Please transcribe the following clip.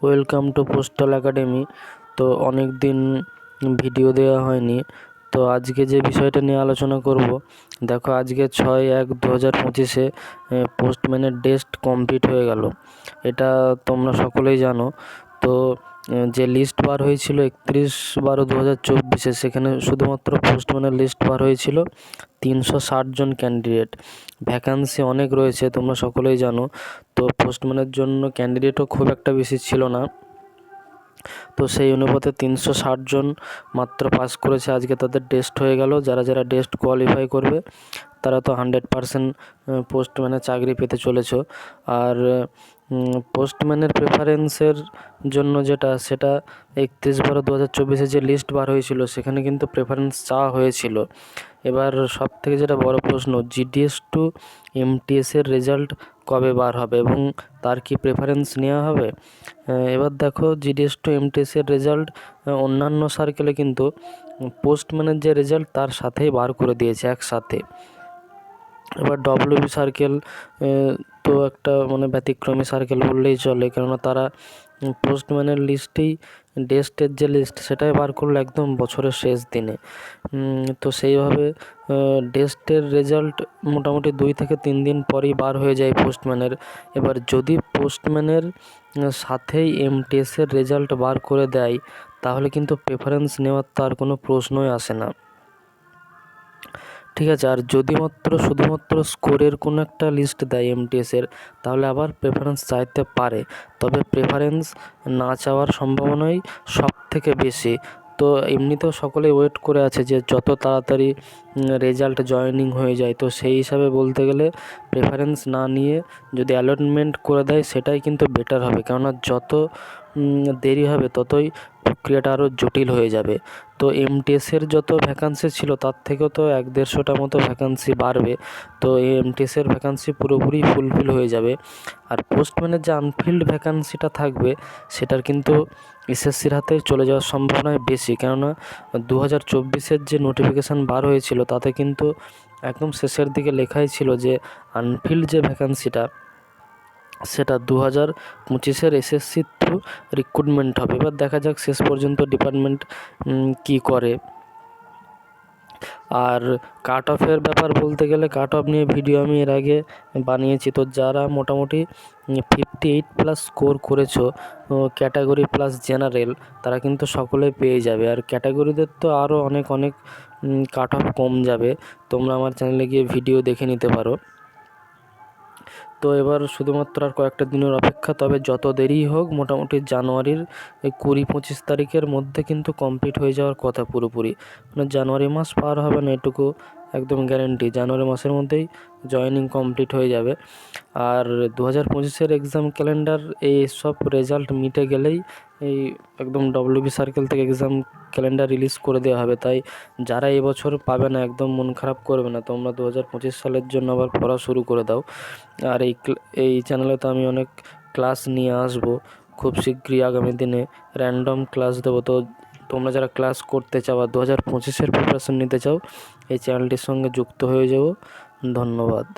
Welcome to postal academy. তো অনেক দিন ভিডিও দেওয়া হয়নি, তো আজকে যে বিষয়টা নিয়ে আলোচনা করব, দেখো আজকে 6/1/2025 পোস্টম্যানের টেস্ট কমপ্লিট হয়ে গেল। এটা তোমরা সকলেই জানো। তো যে লিস্ট বার হয়েছিল 31/12/2024, সেখানে শুধুমাত্র পোস্টম্যানের লিস্ট বার হয়েছিল 360 জন ক্যান্ডিডেট। ভ্যাকান্সি অনেক রয়েছে, তোমরা সকলেই জানো। তো পোস্টম্যানের জন্য ক্যান্ডিডেটও খুব একটা বেশি ছিল না, তো সেই অনুপাতে 360 জন মাত্র পাস করেছে। আজকে তাদের টেস্ট হয়ে গেল। যারা যারা টেস্ট কোয়ালিফাই করবে তারা তো 100% পোস্টম্যানের চাকরি পেতে চলেছ। আর পোস্টম্যানের প্রেফারেন্সের জন্য সেটা 31/12/2024 যে লিস্ট বার হয়েছিল, সেখানে কিন্তু প্রেফারেন্স চাওয়া হয়েছিল। এবার সব থেকে যেটা বড় প্রশ্ন, জিডিএস টু এমটিএসের রেজাল্ট কবে বার হবে এবং তার কি প্রেফারেন্স নেওয়া হবে? এবার দেখো, জিডিএস টু এমটিএসের রেজাল্ট অন্যান্য সার্কেলে কিন্তু পোস্টম্যানের যে রেজাল্ট তার সাথেই বার করে দিয়েছে একসাথে। এবার ডব্লিউবি সার্কেল তো একটা ব্যতিক্রমী সার্কেল বললেই চলে, কেননা তারা পোস্টম্যানের লিস্টেই টেস্টের যে লিস্ট সেটাই বার করলো একদম বছরের শেষ দিনে। তো সেইভাবে টেস্টের রেজাল্ট মোটামুটি 2 থেকে 3 দিন পরই বার হয়ে যায় পোস্টম্যানের। এবার যদি পোস্টম্যানের সাথেই এমটিএসের রেজাল্ট বার করে দেয়, তাহলে কিন্তু প্রেফারেন্স নেওয়ার তার কোনো প্রশ্নই আসে না, ঠিক আছে। আর যদি শুধুমাত্র স্কোরের কোনো একটা লিস্ট দেয় এমটিএসের, তাহলে আবার প্রেফারেন্স চাইতে পারে, তবে প্রেফারেন্স না চাওয়ার সম্ভাবনাই সব থেকে বেশি। তো এমনিতেও সকলেই ওয়েট করে আছে যে যত তাড়াতাড়ি রেজাল্ট জয়েনিং হয়ে যায়। তো সেই হিসাবে বলতে গেলে প্রেফারেন্স না নিয়ে যদি অ্যালটমেন্ট করে দেয় সেটাই কিন্তু বেটার হবে, কেননা যত দেরি হবে ততই প্রক্রিয়াটা আরও জটিল হয়ে যাবে। তো এমটিএসের যত ভ্যাকান্সি ছিল তার থেকেও তো 100-150টা মতো ভ্যাকান্সি বাড়বে। তো এই এমটিএসের ভ্যাকান্সি পুরোপুরি ফুলফিল হয়ে যাবে। আর পোস্টম্যানের যে আনফিল্ড ভ্যাকান্সিটা থাকবে সেটার কিন্তু এসএসসির হাতে চলে যাওয়ার সম্ভাবনাই বেশি, কেননা 2024-এর যে নোটিফিকেশান বার হয়েছিল তাতে কিন্তু একদম শেষের দিকে লেখাই ছিল যে আনফিল্ড যে ভ্যাকান্সিটা সেটা 2025-এর এসএসসি থ্রু রিক্রুটমেন্ট হবে। এবার দেখা যাক শেষ পর্যন্ত ডিপার্টমেন্ট কি করে। আর কাট অফের ব্যাপার বলতে গেলে, কাট অফ নিয়ে ভিডিও আমি এর আগে বানিয়েছি। তো যারা মোটামুটি 58+ স্কোর করেছো ক্যাটাগরি প্লাস জেনারেল, তারা কিন্তু সকলেই পেয়ে যাবে। আর ক্যাটাগরিদের তো আরও অনেক কাট অফ কম যাবে, তোমরা আমার চ্যানেলে গিয়ে ভিডিও দেখে নিতে পারো। তো এবার শুধুমাত্র আর কয়েকটা দিনের অপেক্ষা, তবে যত দেরি হোক মোটামুটি জানুয়ারির 20-25 তারিখের মধ্যে কিন্তু কমপ্লিট হয়ে যাওয়ার কথা পুরোপুরি। জানুয়ারি মাস পার হবে না এটুকু একদম গ্যারেন্টি, জানুয়ারি মাসের মধ্যেই জয়েনিং কমপ্লিট হয়ে যাবে। আর 2025-এর এক্সাম ক্যালেন্ডার এই সব রেজাল্ট মিটে গেলেই এই একদম ডব্লিউবি সার্কেল থেকে এক্সাম ক্যালেন্ডার রিলিজ করে দেওয়া হবে। তাই যারা এবছর পাবে না একদম মন খারাপ করবে না, তোমরা 2025 সালের জন্য আবার পড়া শুরু করে দাও। আর এই চ্যানেলে তো আমি অনেক ক্লাস নিয়ে আসবো খুব শীঘ্রই, আগামী দিনে র্যান্ডম ক্লাস দেবো। তো তোমরা যারা ক্লাস করতে চাও আর 2025-এর প্রিপারেশন নিতে চাও, এই চ্যানেলটির সঙ্গে যুক্ত হয়ে যাও। ধন্যবাদ।